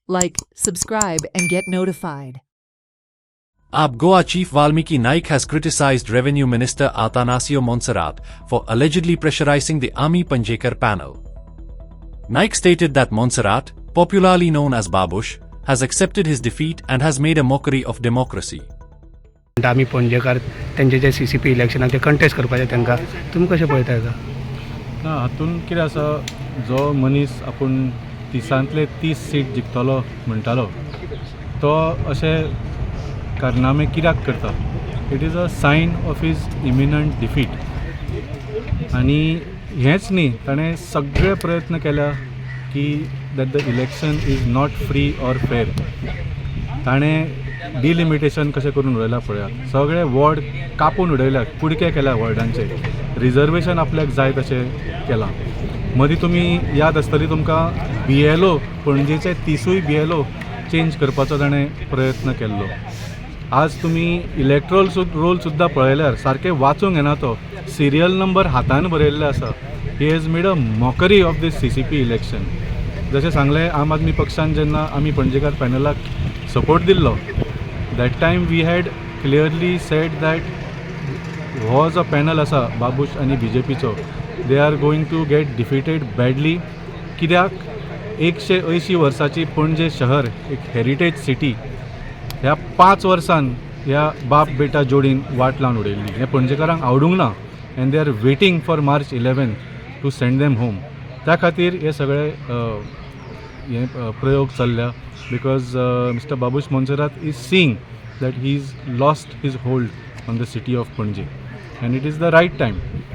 Like, subscribe, and get notified. AAP Goa Chief Valmiki Naik has criticized Revenue Minister Atanasio Monserrate for allegedly pressurizing the Ami Panjekar Panel. Naik stated that Monserrate, popularly known as Babush, has accepted his defeat and has made a mockery of democracy. आमी पंजेकार त्यांचे जे CCP इलेक्शनाक ते contest करपाचे तांकां तुमी कशें पळयता का? ना हातून कितें आसा, जो मनीस आपूण 30तले 30 सीट जिखतलो म्हणटालो तो अशें कारनामे कित्याक करता? It is a sign of his imminent defeat. आनी हेंच न्ही, ताणें सगळे प्रयत्न केल्या की that the election is not free or fair. ताणें डिलिमिटेशन कशें करून उडयलां पळयात. सगळे वॉर्ड कापून उडयल्यात, कुडके केल्या वॉर्डांचे. रिजर्वेशन आपल्याक जाय तशें केलां. मदीं तुमी याद आसतली तुमकां BLO पणजेचे 30 BLO चेंज करपाचो ताणें प्रयत्न केल्लो. आज तुमी इलेक्ट्रोल रोल सुद्दां पळयल्यार सारकें वाचूंक येना. तो सिरियल नंबर हातान बरयल्ले आसा. He has made a mockery of this CCP election. जशें सांगलें, आम आदमी पक्षान जेन्ना आमी पणजेकार पॅनलाक सपोर्ट दिल्लो, that time we had clearly said that हो जो पॅनल आसा बाबूश आनी BJPचो, they are going to get defeated badly. कित्याक 180 वर्साची पणजे शहर, एक हेरिटेज सिटी, ह्या 5 वर्सान ह्या बाप बेटा जोडीन वाट लावन उडयल्ली. हें पणजेकारांक आवडूंक ना and they are waiting for March 11 to send them home. त्या खातीर हे सगळे प्रयोग चल्ल्या. Because mister Babush Monserrate is seeing that he's lost his hold on the city of Panje, and it is the right time